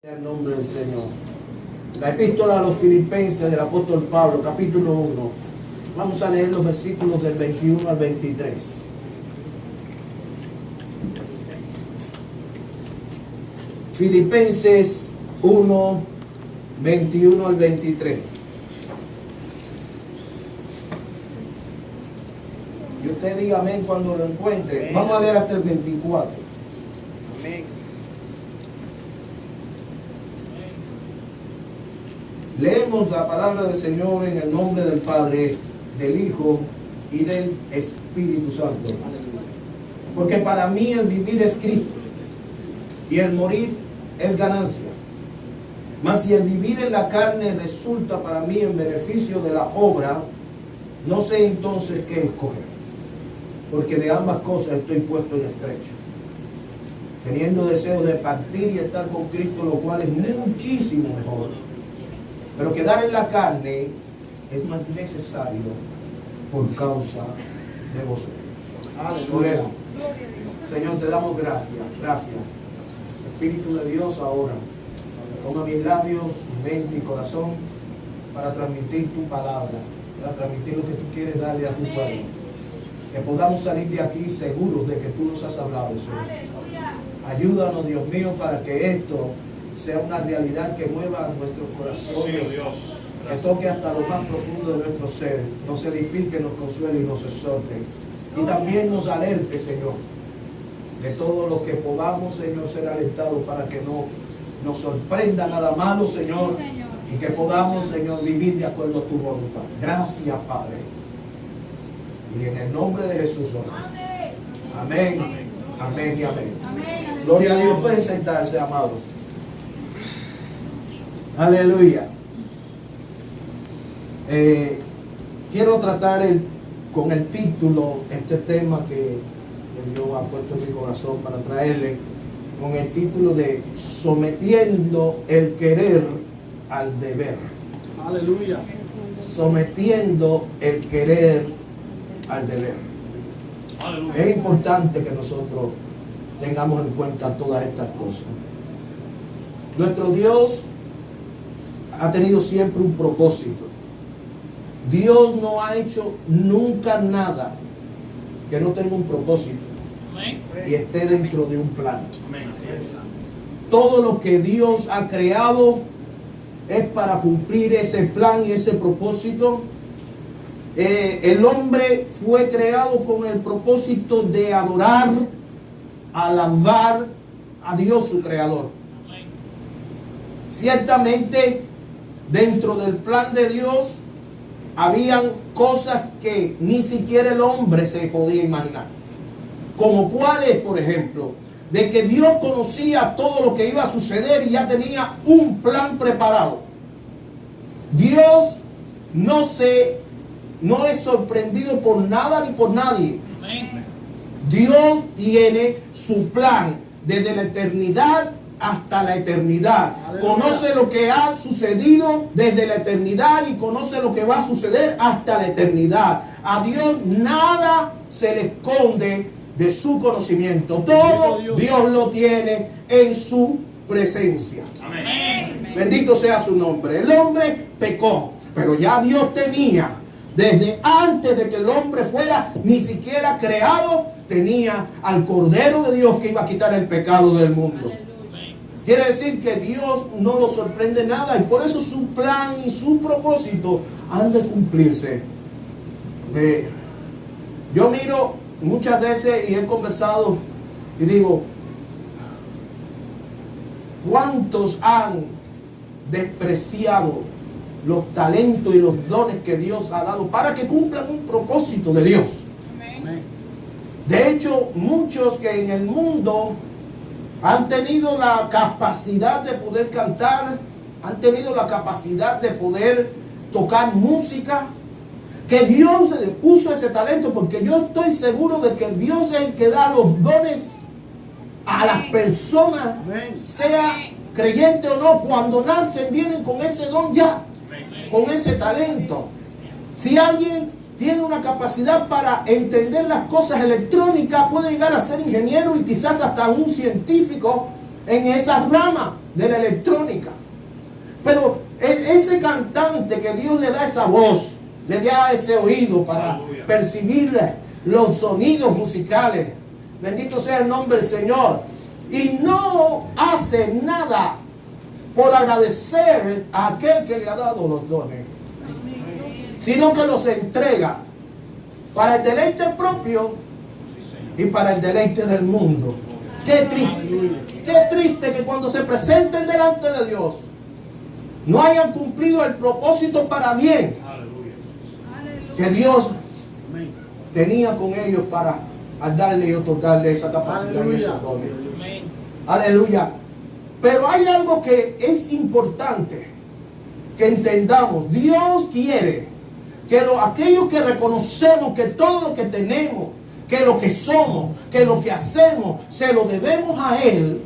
En el nombre del Señor. La epístola a los Filipenses del apóstol Pablo, capítulo 1. Vamos a leer los versículos del 21 al 23. Filipenses 1, 21 al 23. Y usted diga amén cuando lo encuentre. Amén. Vamos a leer hasta el 24. Amén. Leemos la palabra del Señor en el nombre del Padre, del Hijo y del Espíritu Santo. Porque para mí el vivir es Cristo y el morir es ganancia. Mas si el vivir en la carne resulta para mí en beneficio de la obra, no sé entonces qué escoger. Porque de ambas cosas estoy puesto en estrecho, teniendo deseo de partir y estar con Cristo, lo cual es muchísimo mejor. Pero quedar en la carne es más necesario por causa de vosotros. Aleluya. Señor, te damos gracias. Gracias. Espíritu de Dios, ahora toma mis labios, mi mente y corazón para transmitir tu palabra, para transmitir lo que tú quieres darle a tu pueblo. Que podamos salir de aquí seguros de que tú nos has hablado, Señor. Ayúdanos, Dios mío, para que esto sea una realidad que mueva nuestros corazones, que toque hasta lo más profundo de nuestro ser, nos edifique, nos consuele y nos exhorte. Y también nos alerte, Señor, de todo lo que podamos, Señor, ser alentados para que no nos sorprenda nada malo, Señor, y que podamos, Señor, vivir de acuerdo a tu voluntad. Gracias, Padre. Y en el nombre de Jesús, amén, amén y amén. Gloria a Dios. Pueden sentarse, amados. Aleluya. Quiero tratar con el título este tema que Dios ha puesto en mi corazón para traerle, con el título de sometiendo el querer al deber. Aleluya. Sometiendo el querer al deber. Aleluya. Es importante que nosotros tengamos en cuenta todas estas cosas. Nuestro Dios ha tenido siempre un propósito. Dios no ha hecho nunca nada que no tenga un propósito y esté dentro de un plan. Todo lo que Dios ha creado es para cumplir ese plan y ese propósito. El hombre fue creado con el propósito de adorar, alabar a Dios su creador. Ciertamente, dentro del plan de Dios habían cosas que ni siquiera el hombre se podía imaginar. Como cuáles, por ejemplo, de que Dios conocía todo lo que iba a suceder y ya tenía un plan preparado. Dios no es sorprendido por nada ni por nadie. Dios tiene su plan desde la eternidad hasta la eternidad. Aleluya. Conoce lo que ha sucedido desde la eternidad y conoce lo que va a suceder hasta la eternidad. A Dios nada se le esconde de su conocimiento. Todo Dios lo tiene en su presencia. Amén. Bendito sea su nombre. El hombre pecó, pero ya Dios tenía, desde antes de que el hombre fuera ni siquiera creado, tenía al Cordero de Dios que iba a quitar el pecado del mundo. Quiere decir que Dios no lo sorprende nada y por eso su plan y su propósito han de cumplirse. Yo miro muchas veces y he conversado y digo, ¿cuántos han despreciado los talentos y los dones que Dios ha dado para que cumplan un propósito de Dios? Amén. De hecho, muchos que en el mundo han tenido la capacidad de poder cantar, han tenido la capacidad de poder tocar música, que Dios le puso ese talento, porque yo estoy seguro de que Dios es el que da los dones a las personas, sea creyente o no. Cuando nacen vienen con ese don ya, con ese talento. Si alguien tiene una capacidad para entender las cosas electrónicas, puede llegar a ser ingeniero y quizás hasta un científico en esa rama. de la electrónica. Pero ese cantante que Dios le da esa voz, le da ese oído para percibir los sonidos musicales. Bendito sea el nombre del Señor. Y no hace nada por agradecer a aquel que le ha dado los dones, sino que los entrega para el deleite propio y para el deleite del mundo. Qué triste que cuando se presenten delante de Dios no hayan cumplido el propósito para bien que Dios tenía con ellos para darle y otorgarle esa capacidad y esos dones. Aleluya. Pero hay algo que es importante que entendamos. Dios quiere que aquellos que reconocemos que todo lo que tenemos, que lo que somos, que lo que hacemos, se lo debemos a Él,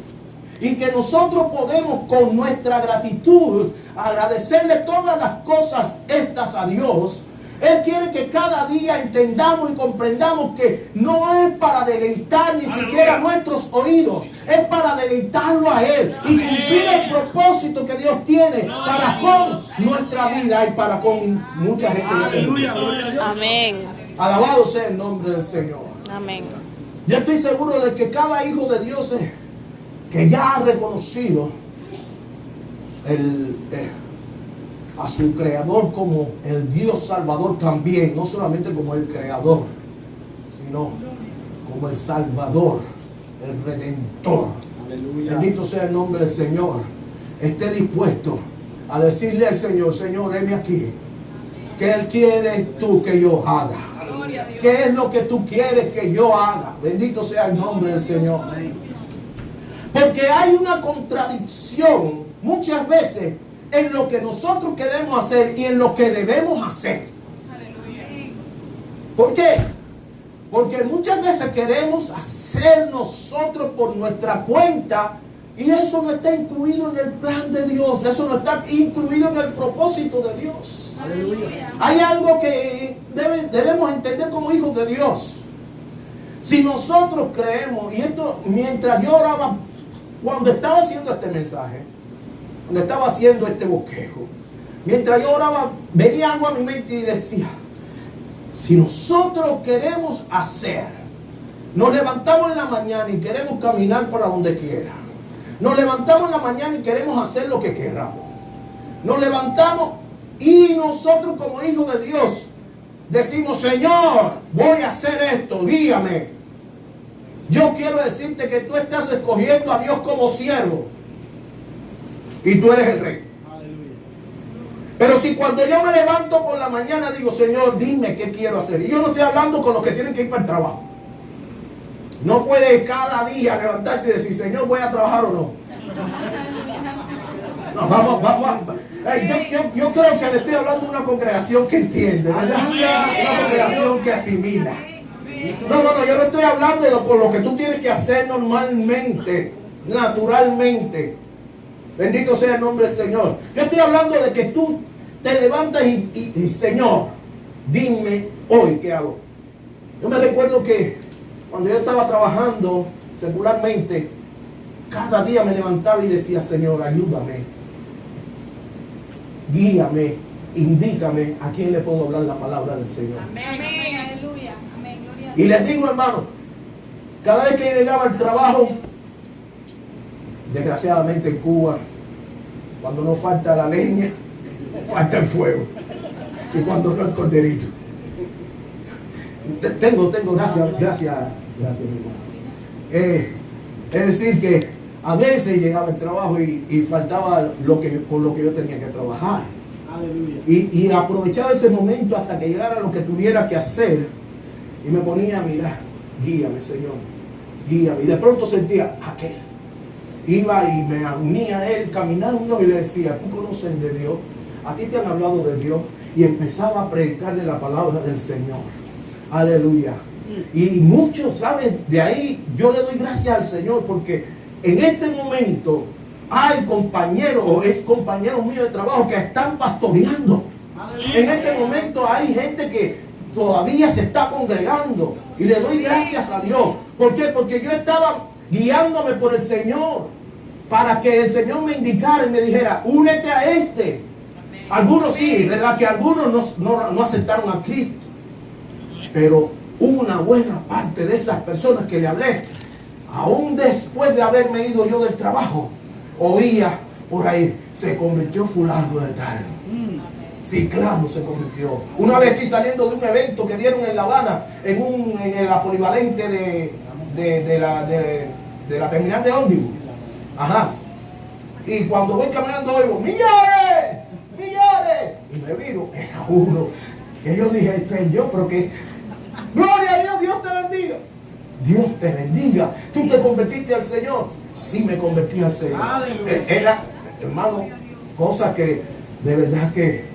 y que nosotros podemos con nuestra gratitud agradecerle todas las cosas estas a Dios. Él quiere que cada día entendamos y comprendamos que no es para deleitar ni siquiera nuestros oídos, es para deleitarlo a Él y cumplir el propósito que Dios tiene para con nuestra vida y para con mucha gente. Aleluya. Amén. Alabado sea el nombre del Señor. Amén. Yo estoy seguro de que cada hijo de Dios que ya ha reconocido a su creador como el Dios Salvador también, no solamente como el creador, sino como el Salvador, el Redentor. Aleluya. Bendito sea el nombre del Señor. Esté dispuesto a decirle al Señor: Señor, heme aquí. ¿Qué Él quiere tú que yo haga? ¿Qué es lo que tú quieres que yo haga? Bendito sea el nombre del Señor. Porque hay una contradicción muchas veces en lo que nosotros queremos hacer y en lo que debemos hacer. ¿Por qué? Porque muchas veces queremos hacer nosotros por nuestra cuenta y eso no está incluido en el plan de Dios, eso no está incluido en el propósito de Dios. Aleluya. Hay algo que debemos entender como hijos de Dios. Si nosotros creemos, y esto mientras yo oraba, cuando estaba haciendo este mensaje, cuando estaba haciendo este bosquejo, mientras yo oraba, venía algo a mi mente y decía: si nosotros queremos hacer, nos levantamos en la mañana y queremos caminar para donde quiera, nos levantamos en la mañana y queremos hacer lo que queramos, nos levantamos y nosotros como hijos de Dios decimos: Señor, voy a hacer esto, dígame. Yo quiero decirte que tú estás escogiendo a Dios como siervo y tú eres el rey. Aleluya. Pero si cuando yo me levanto por la mañana digo: Señor, dime qué quiero hacer, y yo no estoy hablando con los que tienen que ir para el trabajo. No puedes cada día levantarte y decir: Señor, ¿voy a trabajar o no? No, vamos. Yo creo que le estoy hablando a una congregación que entiende, ¿verdad? Una congregación que asimila. No, yo no estoy hablando de por lo que tú tienes que hacer normalmente, naturalmente. Bendito sea el nombre del Señor. Yo estoy hablando de que tú te levantas y Señor, dime hoy qué hago. Yo me recuerdo que cuando yo estaba trabajando secularmente, cada día me levantaba y decía: Señor, ayúdame, guíame, indícame a quién le puedo hablar la palabra del Señor. Amén. Aleluya. Amén. Gloria a Dios. Y les digo, hermano, cada vez que yo llegaba al trabajo, desgraciadamente en Cuba, cuando no falta la leña, falta el fuego. Y cuando no, el corderito. Tengo, gracias, hermano. Es decir que a veces llegaba al trabajo y faltaba con lo que yo tenía que trabajar. Aleluya. Y aprovechaba ese momento hasta que llegara lo que tuviera que hacer y me ponía a mirar: guíame, Señor, guíame. Y de pronto sentía aquel. Iba y me unía a él caminando y le decía: ¿tú conoces de Dios? ¿A ti te han hablado de Dios? Y empezaba a predicarle la palabra del Señor. Aleluya. Y muchos, ¿saben? De ahí yo le doy gracias al Señor porque en este momento hay compañeros o ex compañeros míos de trabajo que están pastoreando. Aleluya. En este momento hay gente que todavía se está congregando y le doy gracias a Dios. ¿Por qué? Porque yo estaba guiándome por el Señor. para que el Señor me indicara y me dijera, únete a este. Algunos sí, ¿verdad? Que algunos no aceptaron a Cristo. Pero una buena parte de esas personas que le hablé, aún después de haberme ido yo del trabajo, oía por ahí, se convirtió fulano de tal. Ciclano se convirtió. Una vez estoy saliendo de un evento que dieron en La Habana, en la polivalente de la terminal de ómnibus. Ajá. Y cuando voy caminando oigo, ¡Millares! ¡Millares! Y me viro, era uno. Que yo dije, Señor, pero que, ¡gloria a Dios! ¡Dios te bendiga! Dios te bendiga. ¿Tú te convertiste al Señor? Sí, me convertí al Señor. Era, hermano, cosa que de verdad que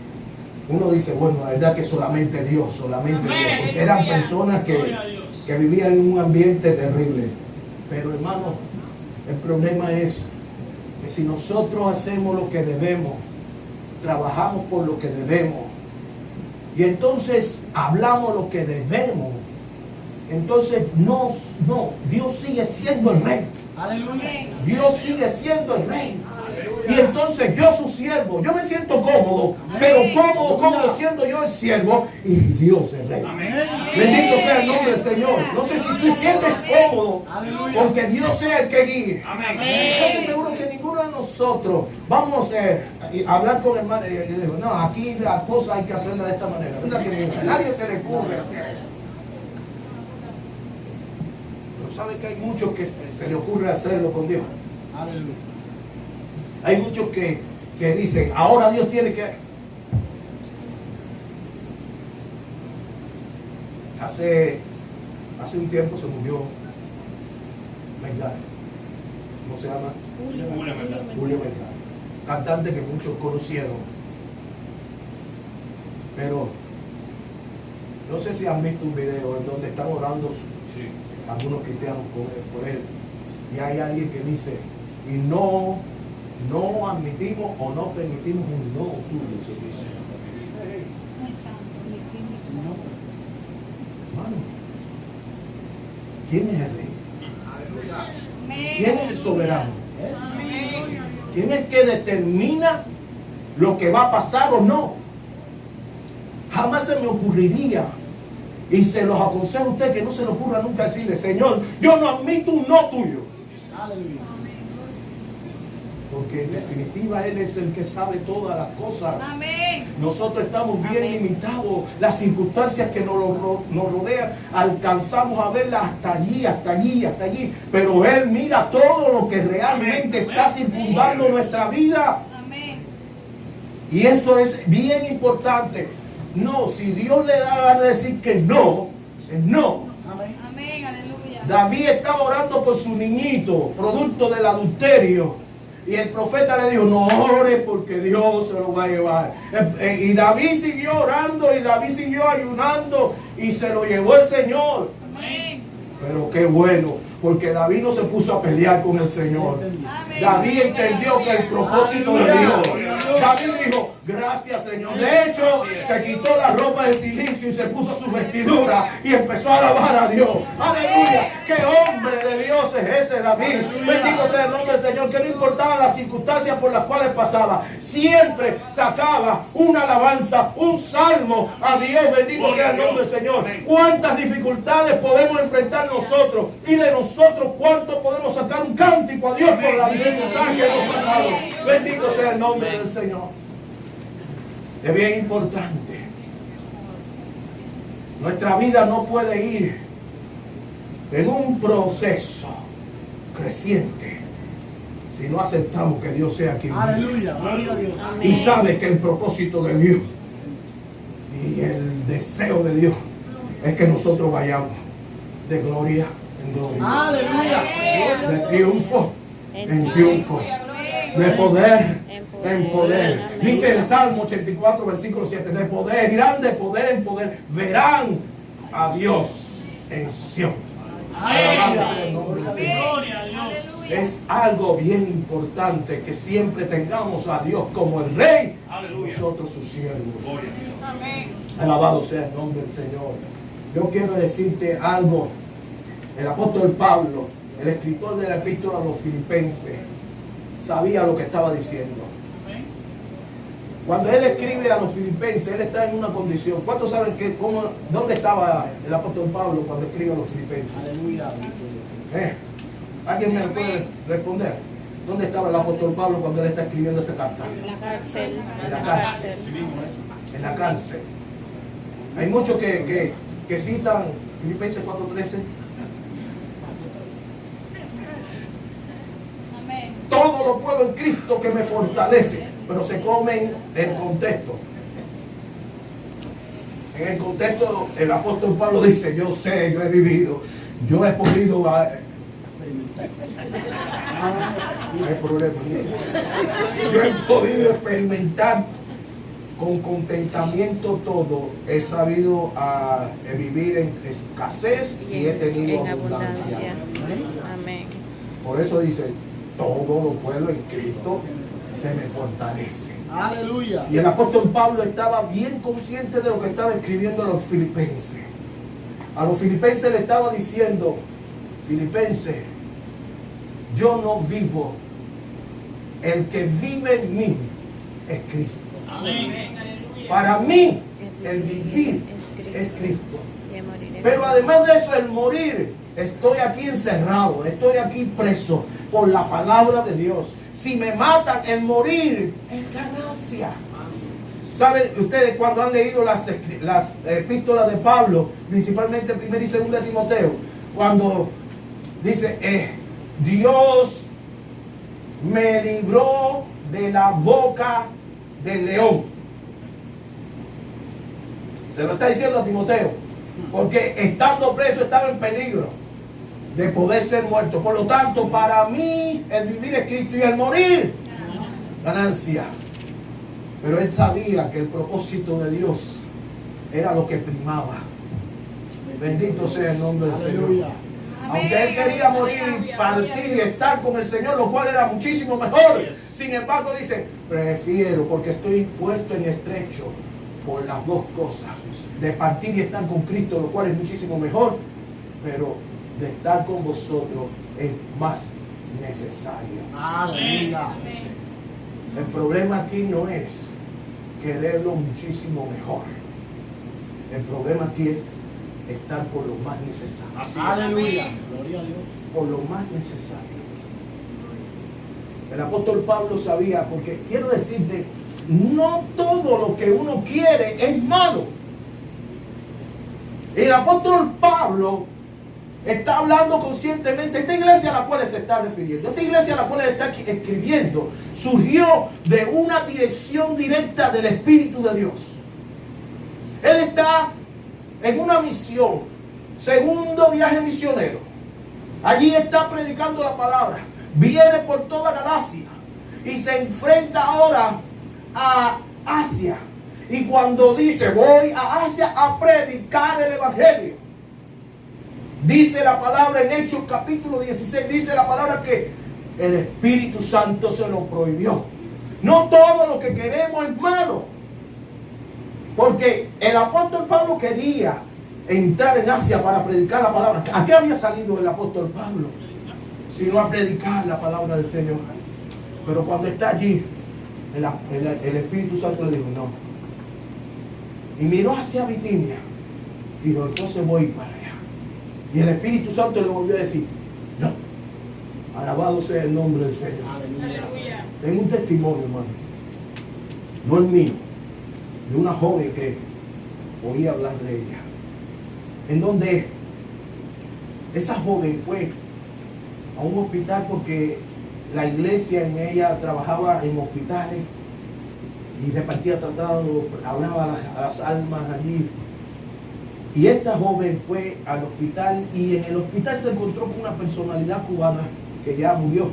uno dice, bueno, la verdad que solamente Dios, solamente Dios. Porque eran personas que vivían en un ambiente terrible. Pero hermano, el problema es que si nosotros hacemos lo que debemos, trabajamos por lo que debemos, y entonces hablamos lo que debemos, entonces no, Dios sigue siendo el Rey. Aleluya. Dios sigue siendo el Rey. Y entonces yo su siervo, yo me siento cómodo, pero cómodo siendo yo el siervo y Dios el Rey. Bendito sea el nombre del Señor. No sé si tú sientes cómodo, porque Dios sea el que guíe. Yo estoy seguro que ninguno de nosotros vamos a hablar con hermano y digo, no, aquí la cosa hay que hacerla de esta manera. ¿Verdad que a nadie se le ocurre hacer eso? Pero sabe que hay muchos que se le ocurre hacerlo con Dios. Aleluya. Hay muchos que dicen, ahora Dios tiene que... Hace un tiempo se murió Melgar. ¿Cómo se llama? Julio Melgar. Cantante que muchos conocieron. Pero no sé si han visto un video en donde están orando algunos cristianos por él. Y hay alguien que dice, y no admitimos o no permitimos un no tuyo, Señor. Hermano, ¿quién es el Rey? ¿Quién es el soberano? ¿Quién es el que determina lo que va a pasar o no? Jamás se me ocurriría, y se los aconsejo a usted que no se le ocurra nunca decirle, Señor, yo no admito un no tuyo. Aleluya. Porque en definitiva Él es el que sabe todas las cosas. Amén. Nosotros estamos bien limitados. Las circunstancias que nos rodean, alcanzamos a verlas hasta allí. Pero Él mira todo lo que realmente está circundando nuestra vida. Amén. Y eso es bien importante. No, si Dios le da ganas de decir que no, es no. Amén. Amén. Aleluya. David estaba orando por su niñito, producto del adulterio. Y el profeta le dijo, no ores porque Dios se lo va a llevar. Y David siguió orando y David siguió ayunando y se lo llevó el Señor. Amén. Pero qué bueno, porque David no se puso a pelear con el Señor. Amén. David entendió que el propósito de Dios. David dijo, gracias Señor. De hecho, se quitó la ropa de silicio y se puso su vestidura y empezó a alabar a Dios. Aleluya. Qué hombre de Dios es ese David. Bendito sea el nombre del Señor. Que no importaban las circunstancias por las cuales pasaba, siempre sacaba una alabanza, un salmo a Dios. Bendito sea el nombre del Señor. Cuántas dificultades podemos enfrentar nosotros, y de nosotros cuánto podemos sacar un cántico a Dios por la dificultad que hemos pasado. Bendito sea el nombre del Señor. Es bien importante. Nuestra vida no puede ir en un proceso creciente si no aceptamos que Dios sea quien vive. Aleluya. Gloria a Dios. Y sabe que el propósito de Dios y el deseo de Dios es que nosotros vayamos de gloria en gloria, Aleluya. de triunfo en triunfo, de poder en poder. Dice el Salmo 84, versículo 7, de poder, irán de poder en poder, verán a Dios en Sión. Alabado sea el nombre del Señor. Gloria a Dios. Aleluya. Es algo bien importante que siempre tengamos a Dios como el Rey, nosotros sus siervos. Amén. Alabado sea el nombre del Señor. Yo quiero decirte algo. El apóstol Pablo, el escritor de la epístola a los Filipenses, sabía lo que estaba diciendo. Cuando él escribe a los filipenses, él está en una condición. ¿Cuántos saben dónde estaba el apóstol Pablo cuando escribe a los filipenses? Aleluya. ¿Alguien me puede responder? ¿Dónde estaba el apóstol Pablo cuando él está escribiendo esta carta? En la cárcel. En la cárcel. En la cárcel. Hay muchos que citan Filipenses 4:13. Amén. Todo lo puedo en Cristo que me fortalece. Pero se comen el contexto. En el contexto, el apóstol Pablo dice: yo sé, yo he vivido, yo he podido. No hay problema. Yo he podido experimentar con contentamiento todo. He sabido vivir en escasez y he tenido en abundancia. Amén. Por eso dice: todo lo puedo en Cristo que me fortalece. Aleluya. Y el apóstol Pablo estaba bien consciente de lo que estaba escribiendo a los filipenses. A los filipenses le estaba diciendo: filipenses, yo no vivo, el que vive en mí es Cristo. Amén. Aleluya. Para mí, el vivir es Cristo. Y moriré. Pero además de eso, el morir, estoy aquí encerrado, estoy aquí preso por la palabra de Dios. Si me matan, el morir es ganancia. ¿Saben ustedes cuando han leído las epístolas de Pablo, principalmente 1 y 2 de Timoteo, cuando dice, Dios me libró de la boca del león? Se lo está diciendo a Timoteo, porque estando preso estaba en peligro de poder ser muerto. Por lo tanto, para mí el vivir es Cristo y el morir ganancia. Pero él sabía que el propósito de Dios era lo que primaba. Bendito sea el nombre del Señor. Aleluya. Aunque él quería morir y partir y estar con el Señor, lo cual era muchísimo mejor. Sin embargo, dice, prefiero, porque estoy puesto en estrecho por las dos cosas. De partir y estar con Cristo, lo cual es muchísimo mejor, pero de estar con vosotros es más necesario. Aleluya. El problema aquí no es quererlo muchísimo mejor. El problema aquí es estar por lo más necesario. Aleluya. Gloria a Dios. Por lo más necesario. El apóstol Pablo sabía, porque quiero decirte, no todo lo que uno quiere es malo. El apóstol Pablo está hablando conscientemente. Esta iglesia a la cual se está refiriendo, esta iglesia a la cual él está escribiendo, surgió de una dirección directa del Espíritu de Dios. Él está en una misión, segundo viaje misionero. Allí está predicando la palabra. Viene por toda Galacia y se enfrenta ahora a Asia. Y cuando dice, voy a Asia a predicar el Evangelio, dice la palabra en Hechos capítulo 16, dice la palabra que el Espíritu Santo se lo prohibió. No todo lo que queremos es malo. Porque el apóstol Pablo quería entrar en Asia para predicar la palabra. ¿A qué había salido el apóstol Pablo? Sino a predicar la palabra del Señor. Pero cuando está allí, el Espíritu Santo le dijo, no. Y miró hacia Bitinia. Dijo, entonces voy para allá. Y el Espíritu Santo le volvió a decir, no. Alabado sea el nombre del Señor. Aleluya. Tengo un testimonio, hermano. No es mío. De una joven que oí hablar de ella. En donde esa joven fue a un hospital porque la iglesia en ella trabajaba en hospitales y repartía tratados, hablaba a las almas allí. Y esta joven fue al hospital y en el hospital se encontró con una personalidad cubana que ya murió,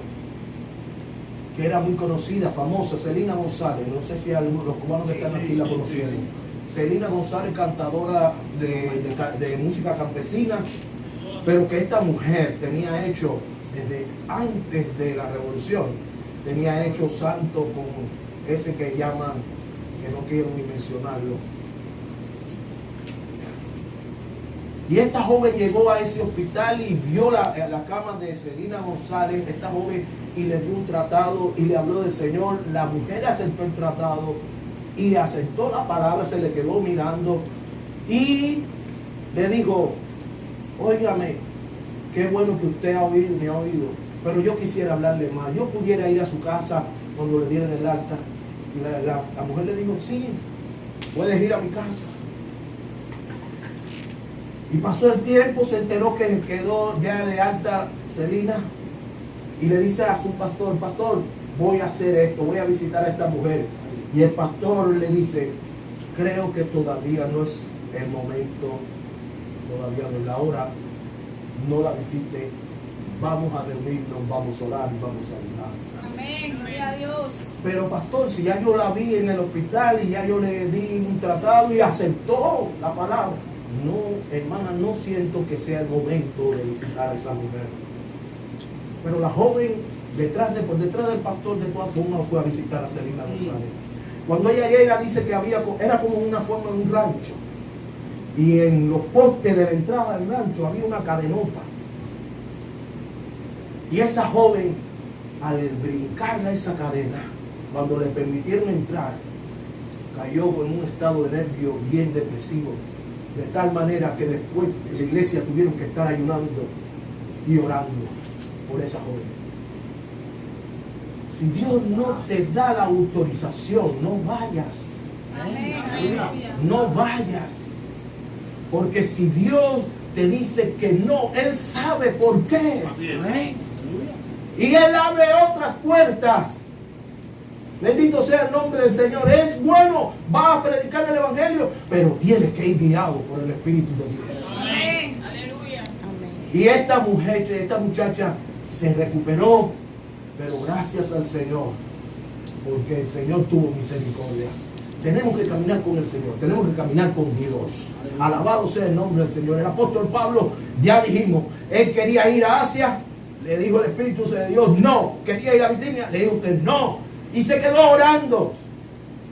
que era muy conocida, famosa, Celina González. No sé si algunos los cubanos que están aquí la conocieron. Celina González, cantadora de música campesina, pero que esta mujer tenía hecho, desde antes de la revolución, tenía hecho santo con ese que llaman, que no quiero ni mencionarlo. Y esta joven llegó a ese hospital y vio la cama de Celina González, esta joven, y le dio un tratado y le habló del Señor. La mujer aceptó el tratado y aceptó la palabra, se le quedó mirando y le dijo: óigame, qué bueno que usted ha oído, me ha oído, pero yo quisiera hablarle más. Yo pudiera ir a su casa cuando le dieran el alta. Y la mujer le dijo: sí, puedes ir a mi casa. Y pasó el tiempo, se enteró que quedó ya de alta Celina y le dice a su pastor: pastor, voy a hacer esto, voy a visitar a esta mujer. Y el pastor le dice: creo que todavía no es el momento, todavía no es la hora, no la visite, vamos a reunirnos, vamos a orar, vamos a orar. Amén. Gloria a Dios. Pero pastor, si ya yo la vi en el hospital y ya yo le di un tratado y aceptó la palabra. No, hermana, no siento que sea el momento de visitar a esa mujer. Pero la joven, por detrás del pastor, de todas formas fue a visitar a Celina González. Cuando ella llega, dice que era como una forma de un rancho. Y en los postes de la entrada del rancho había una cadenota. Y esa joven, al brincarle a esa cadena, cuando le permitieron entrar, cayó en un estado de nervio bien depresivo. De tal manera que después en la iglesia tuvieron que estar ayunando y orando por esa joven. Si Dios no te da la autorización, no vayas. Amén. Aleluya. No vayas. Porque si Dios te dice que no, Él sabe por qué. Amén. Y Él abre otras puertas. Bendito sea el nombre del Señor. Es bueno, va a predicar el Evangelio, pero tiene que ir guiado por el Espíritu de Dios. Amén. Aleluya. Amén. Y esta muchacha se recuperó, pero gracias al Señor, porque el Señor tuvo misericordia. Tenemos que caminar con el Señor, tenemos que caminar con Dios. Alabado sea el nombre del Señor. El apóstol Pablo, ya dijimos, él quería ir a Asia, le dijo el Espíritu de Dios no. Quería ir a Bitinia, le dijo que no. Y se quedó orando.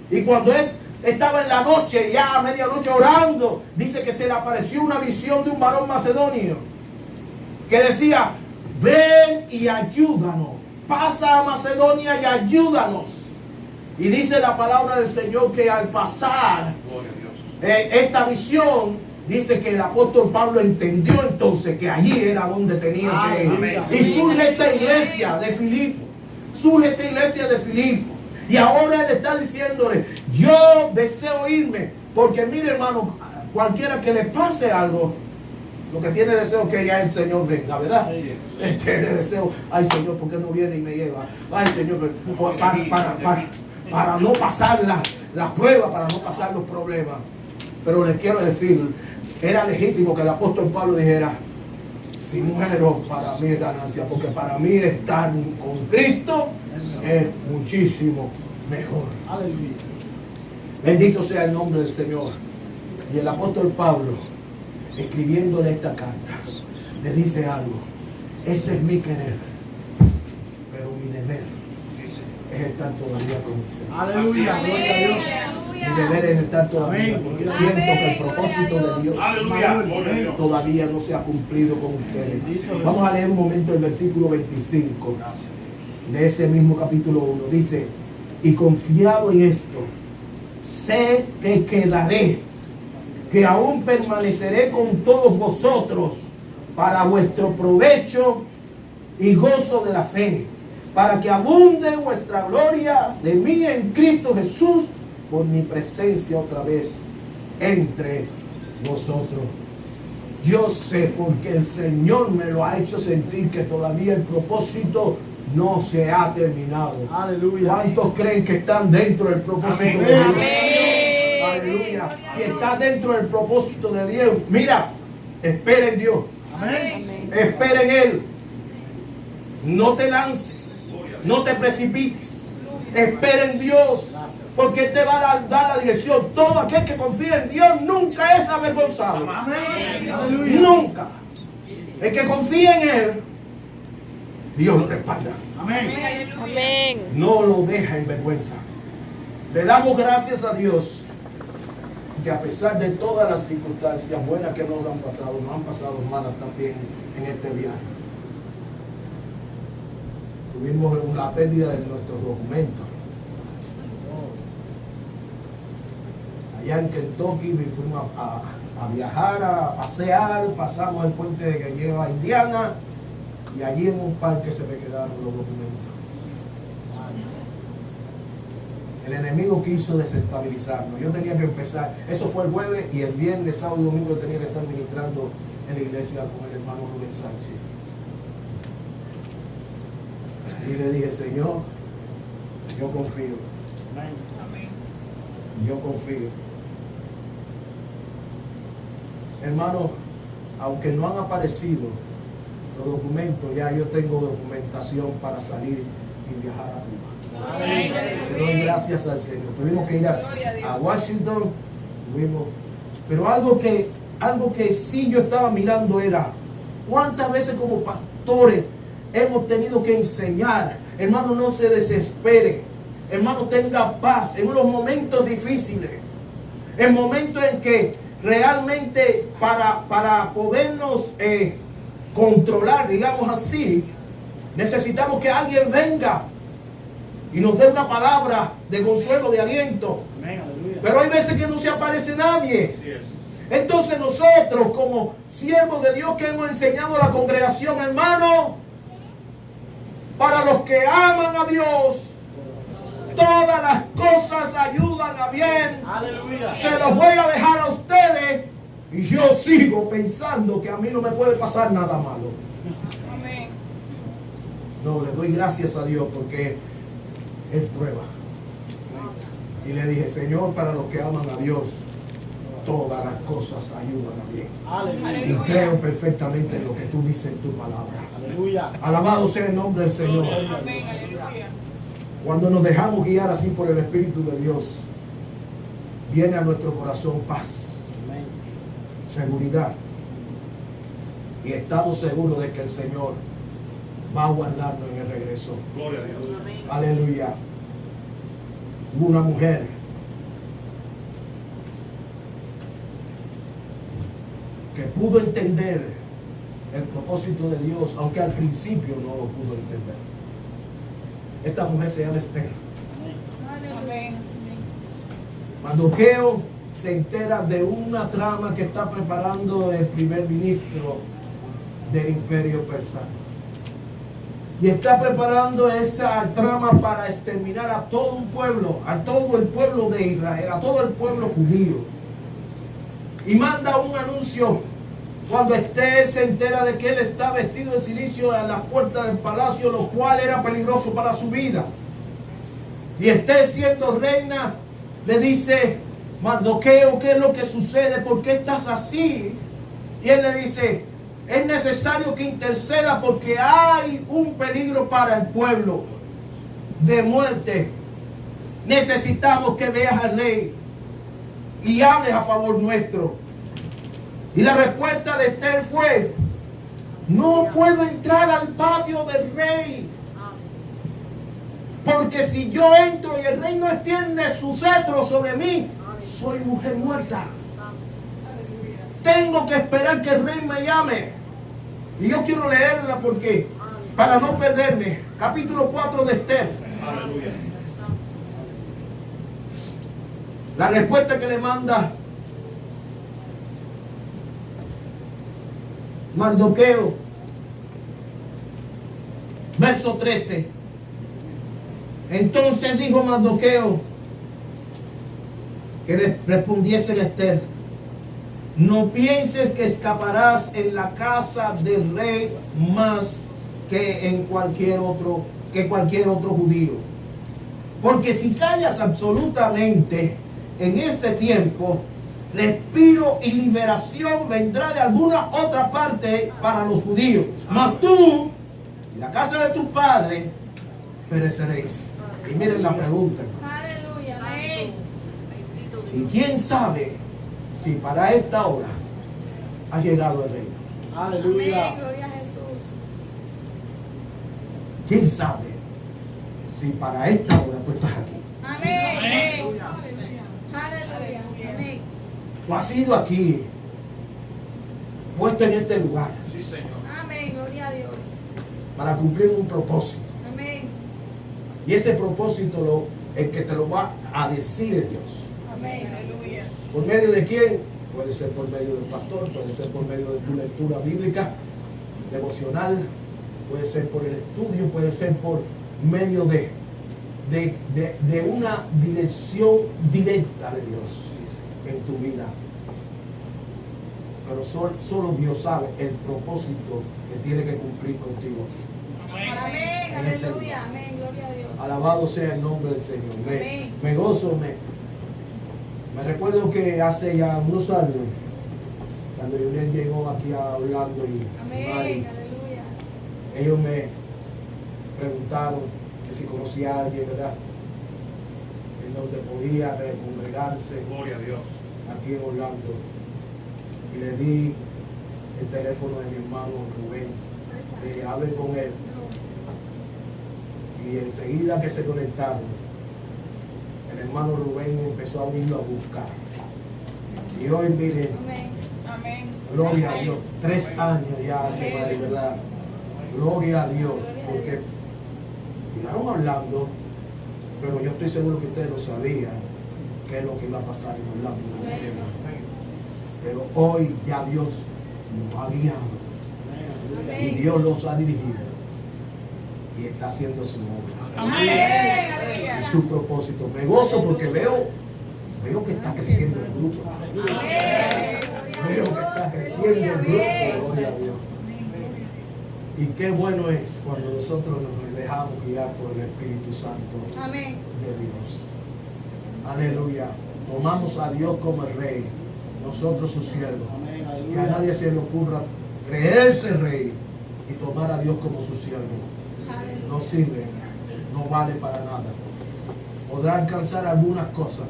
Y cuando él estaba en la noche, ya a medianoche orando, dice que se le apareció una visión de un varón macedonio que decía: ven y ayúdanos, pasa a Macedonia y ayúdanos. Y dice la palabra del Señor que al pasar esta visión, dice que el apóstol Pablo entendió entonces que allí era donde tenía que ir. Y surge esta iglesia de Filipo. Surge esta iglesia de Filipo. Y ahora él está diciéndole: yo deseo irme. Porque mire, hermano, cualquiera que le pase algo, lo que tiene deseo es que ya el Señor venga, ¿verdad? Tiene deseo: ay Señor, ¿por qué no viene y me lleva? Ay Señor, para no pasar la prueba, para no pasar los problemas. Pero les quiero decir, era legítimo que el apóstol Pablo dijera: si muero, para mí es ganancia, porque para mí estar con Cristo es muchísimo mejor. Aleluya. Bendito sea el nombre del Señor. Y el apóstol Pablo, escribiéndole esta carta, le dice algo: ese es mi querer, pero mi deber es estar todavía con usted. Aleluya. Gloria a Dios. Mi deber es estar todavía, porque siento que el propósito de Dios todavía no se ha cumplido con ustedes. Vamos a leer un momento el versículo 25 de ese mismo capítulo 1. Dice: y confiado en esto, sé que quedaré, que aún permaneceré con todos vosotros para vuestro provecho y gozo de la fe, para que abunde vuestra gloria de mí en Cristo Jesús, por mi presencia otra vez entre vosotros. Yo sé, porque el Señor me lo ha hecho sentir, que todavía el propósito no se ha terminado. Aleluya. ¿Cuántos creen que están dentro del propósito de Dios? Aleluya. Si estás dentro del propósito de Dios, mira, espera en Dios. Amén. Espera en Él. No te lances, no te precipites. Espera en Dios, porque Él te va a dar la dirección. Todo aquel que confía en Dios nunca es avergonzado. Aleluya. Nunca. El que confía en Él, Dios lo respalda. Amén. Amén. No lo deja en vergüenza. Le damos gracias a Dios que a pesar de todas las circunstancias buenas que nos han pasado malas también en este viaje. Tuvimos la pérdida de nuestros documentos. Allá en Kentucky fuimos a viajar, a pasear, pasamos el puente que lleva a Indiana y allí en un parque se me quedaron los documentos. El enemigo quiso desestabilizarnos. Yo tenía que empezar, eso fue el jueves, y el viernes, sábado y domingo tenía que estar ministrando en la iglesia con el hermano Rubén Sánchez. Y le dije, Señor, yo confío. Amén. Yo confío. Hermano, aunque no han aparecido los documentos, ya yo tengo documentación para salir y viajar a Cuba. Amén. Le doy gracias al Señor. Tuvimos que ir a Washington, pero algo que sí yo estaba mirando era cuántas veces como pastores hemos tenido que enseñar. Hermano, no se desespere. Hermano, tenga paz en los momentos difíciles, en momentos en que realmente para podernos controlar, digamos así, necesitamos que alguien venga y nos dé una palabra de consuelo, de aliento. Pero hay veces que no se aparece nadie. Entonces nosotros, como siervos de Dios que hemos enseñado a la congregación, hermano, para los que aman a Dios, todas las cosas ayudan a bien. Aleluya. Se los voy a dejar a ustedes y yo sigo pensando que a mí no me puede pasar nada malo. Amén. No, le doy gracias a Dios porque Él prueba. Y le dije, Señor, para los que aman a Dios, todas las cosas ayudan a bien. Aleluya. Y creo perfectamente en lo que tú dices en tu palabra. Aleluya. Alabado sea el nombre del Señor. Amén. Aleluya. Cuando nos dejamos guiar así por el Espíritu de Dios, viene a nuestro corazón paz, seguridad. Y estamos seguros de que el Señor va a guardarnos en el regreso. Gloria a Dios. Aleluya. Hubo una mujer que pudo entender el propósito de Dios, aunque al principio no lo pudo entender. Esta mujer se llama Esther. Amén. Mardoqueo se entera de una trama que está preparando el primer ministro del imperio persa. Y está preparando esa trama para exterminar a todo un pueblo, a todo el pueblo de Israel, a todo el pueblo judío. Y manda un anuncio cuando Esther se entera de que él está vestido de cilicio a las puertas del palacio, lo cual era peligroso para su vida. Y Esther, siendo reina, le dice, Mardoqueo, ¿qué es lo que sucede? ¿Por qué estás así? Y él le dice, es necesario que interceda porque hay un peligro para el pueblo de muerte. Necesitamos que veas al rey y hables a favor nuestro. Y la respuesta de Esther fue, no puedo entrar al patio del rey, porque si yo entro y el rey no extiende su cetro sobre mí, soy mujer muerta. Tengo que esperar que el rey me llame. Y yo quiero leerla porque, para no perderme, capítulo 4 de Esther. Aleluya. La respuesta que le manda Mardoqueo, verso 13. Entonces dijo Mardoqueo que respondiese a Esther, no pienses que escaparás en la casa del rey más que cualquier otro judío. Porque si callas absolutamente en este tiempo, respiro y liberación vendrá de alguna otra parte para los judíos. Mas tú y la casa de tu padre pereceréis. Y miren la pregunta. Aleluya. Amén. ¿Y quién sabe si para esta hora ha llegado el reino? Aleluya. Amén. Gloria a Jesús. ¿Quién sabe si para esta hora tú estás aquí? Amén. Aleluya. Amén. Tú has sido aquí, puesto en este lugar, Sí, Señor. Amén. Gloria a Dios. para cumplir un propósito. Amén. Y ese propósito, el que te lo va a decir es Dios. Amén. Aleluya. ¿Por medio de quién? Puede ser por medio del pastor, puede ser por medio de tu lectura bíblica, devocional, puede ser por el estudio, puede ser por medio de una dirección directa de Dios en tu vida. Pero solo Dios sabe el propósito que tiene que cumplir contigo aquí. Amén. En este Aleluya. lugar. Amén. Gloria a Dios. Alabado sea el nombre del Señor. Amén. Me gozo, me recuerdo que hace ya unos años, cuando Yuniel llegó aquí a Orlando y Amén. Mari, Aleluya. ellos me preguntaron que si conocía a alguien, ¿verdad?, en donde podía congregarse Gloria a Dios. aquí en Orlando. Y le di el teléfono de mi hermano Rubén. Le dije, hable con él. Y enseguida que se conectaron, el hermano Rubén empezó a irlo a buscar. Y hoy, miren, Amén. Amén. gloria a Dios, 3 años ya hace, de verdad. Gloria a Dios, porque llegaron hablando, pero yo estoy seguro que ustedes lo sabían, qué es lo que iba a pasar en Orlando. Pero hoy ya Dios nos ha guiado y Dios los ha dirigido y está haciendo su obra Amén. y su propósito. Me gozo porque veo que está creciendo el grupo. Veo que está creciendo el grupo. Gloria a Dios. Y qué bueno es cuando nosotros nos dejamos guiar por el Espíritu Santo Amén. de Dios. Aleluya. Tomamos a Dios como el Rey, nosotros sus siervos. Que a nadie se le ocurra creerse rey y tomar a Dios como su siervo. No sirve, no vale para nada. Podrá alcanzar algunas cosas,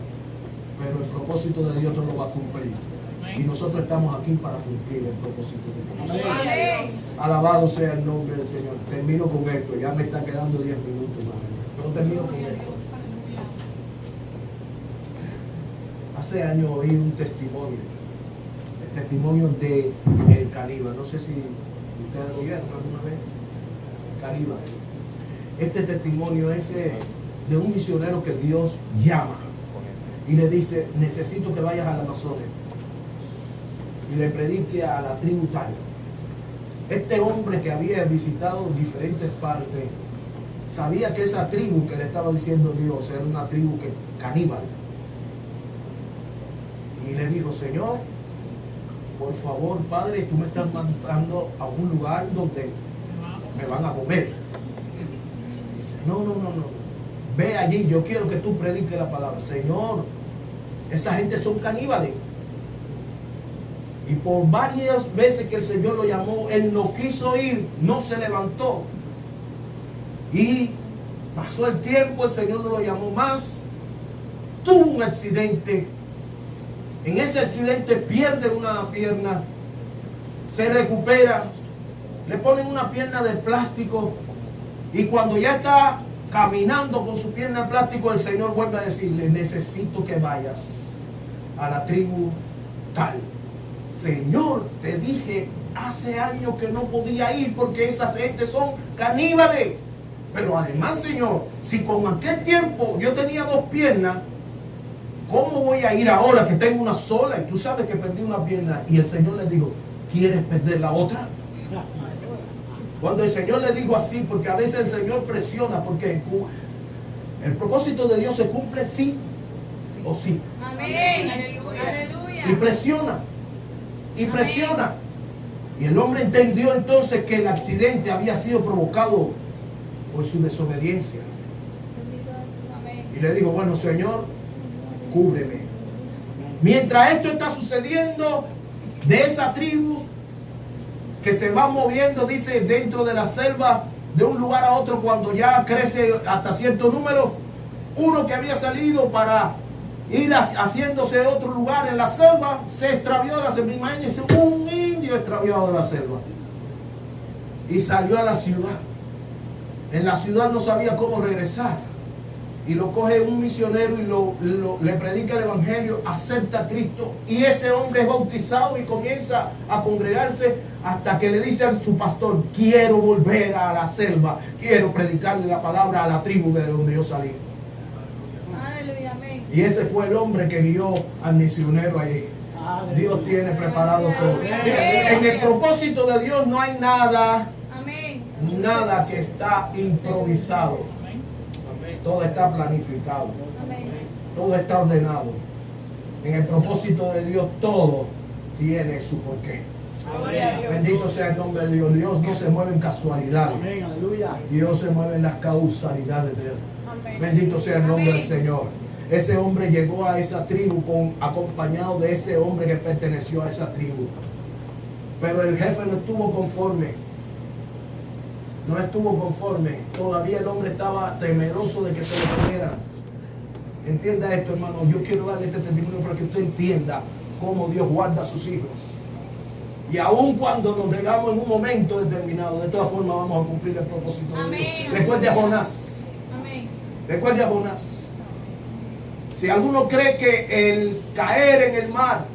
pero el propósito de Dios no lo va a cumplir. Y nosotros estamos aquí para cumplir el propósito de Dios. Amén. Alabado sea el nombre del Señor. Termino con esto, ya me está quedando 10 minutos más. Pero termino con esto. Hace años oí un testimonio, el testimonio de el Caníbal. No sé si ustedes lo oyeron alguna vez. El Caníbal. Este testimonio es de un misionero que Dios llama y le dice, necesito que vayas al Amazonas y le predique a la tribu tal. Este hombre que había visitado diferentes partes sabía que esa tribu que le estaba diciendo Dios era una tribu caníbal. Y le dijo, Señor, por favor, Padre, tú me estás mandando a un lugar donde me van a comer. Dice, no. Ve allí, yo quiero que tú prediques la palabra. Señor, esa gente son caníbales. Y por varias veces que el Señor lo llamó, él no quiso ir, no se levantó. Y pasó el tiempo, el Señor no lo llamó más. Tuvo un accidente. En ese accidente pierde una pierna, se recupera, le ponen una pierna de plástico y cuando ya está caminando con su pierna de plástico, el Señor vuelve a decirle, necesito que vayas a la tribu tal. Señor, te dije hace años que no podía ir porque esas gentes son caníbales. Pero además, Señor, si con aquel tiempo yo tenía 2 piernas, ¿cómo voy a ir ahora que tengo una sola? Y tú sabes que perdí una pierna. Y el Señor le dijo, ¿quieres perder la otra? Cuando el Señor le dijo así, porque a veces el Señor presiona, porque el propósito de Dios se cumple sí o sí. Amén. Aleluya. Y presiona. Y presiona. Y el hombre entendió entonces que el accidente había sido provocado por su desobediencia. Y le dijo, bueno, Señor, cúbreme. Mientras esto está sucediendo, de esa tribu que se va moviendo, dice, dentro de la selva, de un lugar a otro, cuando ya crece hasta cierto número, uno que había salido para ir haciéndose de otro lugar en la selva, se extravió de la selva. Imagínense, un indio extraviado de la selva. Y salió a la ciudad. En la ciudad no sabía cómo regresar. y lo coge un misionero y le predica el evangelio, acepta a Cristo y ese hombre es bautizado y comienza a congregarse hasta que le dice a su pastor: quiero volver a la selva, quiero predicarle la palabra a la tribu de donde yo salí. Aleluya, amén. Y ese fue el hombre que guió al misionero allí. Dios tiene preparado todo. En el propósito de Dios no hay nada que está improvisado. Todo está planificado. Todo está ordenado. En el propósito de Dios todo tiene su porqué. Bendito sea el nombre de Dios. Dios no se mueve en casualidades. Dios se mueve en las causalidades de Él. Bendito sea el nombre del Señor. Ese hombre llegó a esa tribu acompañado de ese hombre que perteneció a esa tribu. Pero el jefe no estuvo conforme. No estuvo conforme. Todavía el hombre estaba temeroso de que se lo comieran. Entienda esto, hermano. Yo quiero darle este testimonio para que usted entienda cómo Dios guarda a sus hijos. Y aun cuando nos llegamos en un momento determinado, de todas formas vamos a cumplir el propósito de Dios. Recuerde a Jonás. Recuerde a Jonás. Si alguno cree que el caer en el mar,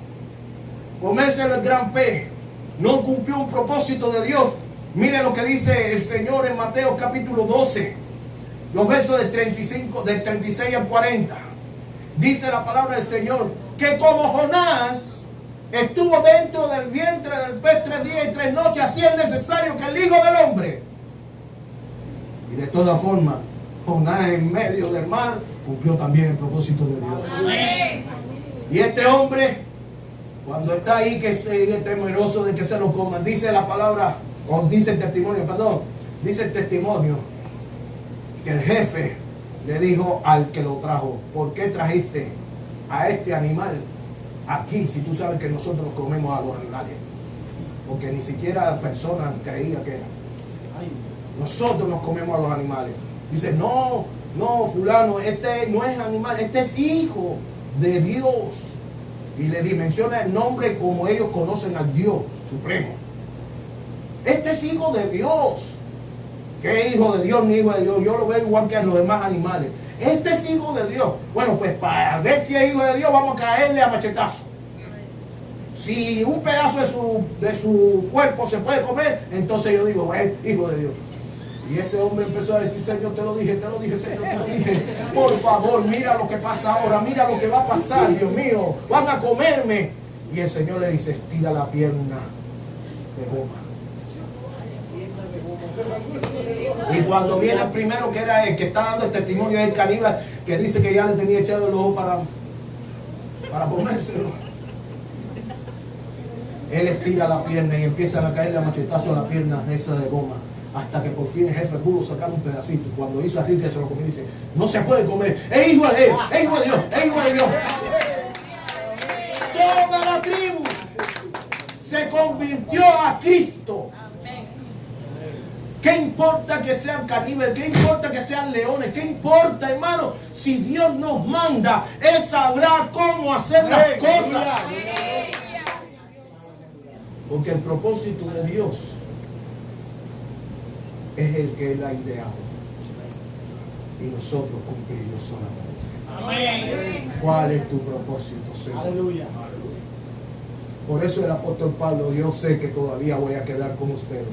comérselo el gran pez, no cumplió un propósito de Dios, mire lo que dice el Señor en Mateo capítulo 12, los versos del 36 al 40. Dice la palabra del Señor que como Jonás estuvo dentro del vientre del pez 3 días y 3 noches, así es necesario que el Hijo del Hombre. Y de todas formas, Jonás en medio del mar cumplió también el propósito de Dios. Amén. Y este hombre, cuando está ahí, que sigue temeroso de que se lo coman, dice la palabra, o dice el testimonio, dice el testimonio, que el jefe le dijo al que lo trajo: ¿por qué trajiste a este animal aquí si tú sabes que nosotros nos comemos a los animales? Porque ni siquiera personas creía que era. Nosotros nos comemos a los animales. Dice: no, fulano, este no es animal, este es hijo de Dios. Y le dimensiona el nombre como ellos conocen al Dios supremo. Este es hijo de Dios. ¿Qué hijo de Dios ni hijo de Dios? Yo lo veo igual que a los demás animales. Este es hijo de Dios. Bueno, pues para ver si es hijo de Dios, vamos a caerle a machetazo. Si un pedazo de su cuerpo se puede comer, entonces yo digo: es hijo de Dios. Y ese hombre empezó a decir: Señor, te lo dije, Señor, te lo dije. Por favor, mira lo que pasa ahora, mira lo que va a pasar, Dios mío, van a comerme. Y el Señor le dice: estira la pierna de goma. Y cuando viene el primero, que era el que está dando el testimonio, es el caníbal, que dice que ya le tenía echado el ojo para comérselo. Él estira la pierna y empiezan a caerle a machetazo a la pierna esa de goma, hasta que por fin el jefe pudo sacar un pedacito. Y cuando hizo así, que se lo comió, dice: no se puede comer, es hijo de Dios, es hijo de Dios, es hijo de Dios. Toda la tribu se convirtió a Cristo. ¿Qué importa que sean caníbales? ¿Qué importa que sean leones? ¿Qué importa, hermano? Si Dios nos manda, Él sabrá cómo hacer las cosas. Porque el propósito de Dios es el que Él ha ideado. Y nosotros cumplimos solamente. ¿Cuál es tu propósito, Señor? Aleluya. Por eso el apóstol Pablo: yo sé que todavía voy a quedar con ustedes.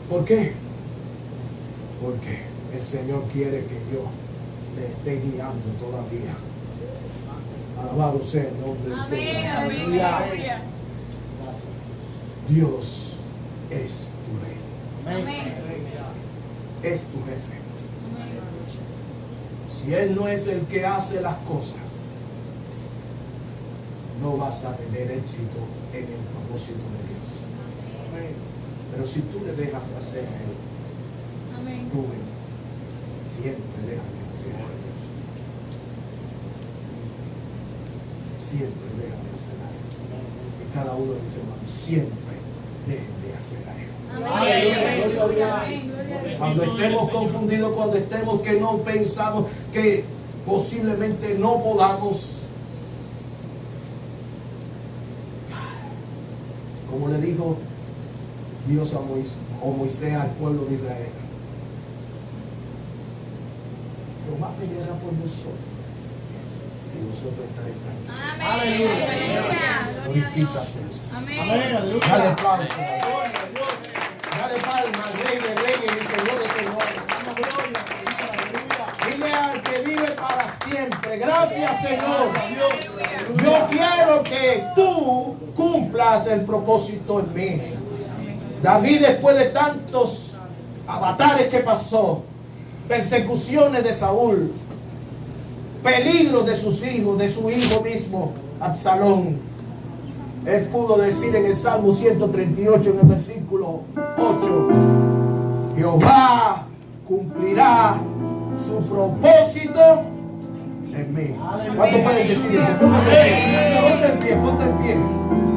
¿Por qué? Porque el Señor quiere que yo le esté guiando todavía. Alabado sea el nombre del Señor. Aleluya. Dios es tu rey. Es tu jefe. Si Él no es el que hace las cosas, no vas a tener éxito en el propósito de Dios. Pero si tú le dejas hacer a Él, Rubén, siempre déjame hacer a Él. Siempre déjame hacer a Él. Y cada uno de mis hermanos, siempre dejen de hacer a Él. Cuando estemos confundidos, cuando estemos que no pensamos, que posiblemente no podamos, como le dijo Dios a Moisés al pueblo de Israel: te Jehová peleará por nosotros y nosotros estaremos tranquilos. Amén. Aleluya. Aleluya. Glorifícate, Señor. Amén. Amén. Aleluya. Dale aplauso. Gloria a Dios. Dale palma al Rey de Reyes y Señor de Señores. Damos gloria, Señor. Aleluya. Dile al que vive para siempre. Gracias, Señor. Gracias a Dios. Yo quiero que tú cumplas el propósito en mí. David, después de tantos avatares que pasó, persecuciones de Saúl, peligros de sus hijos, de su hijo mismo, Absalón, él pudo decir en el Salmo 138, en el versículo 8, Jehová cumplirá su propósito en mí. ¿Cuánto pueden decir eso? Ponte en pie, ponte en pie.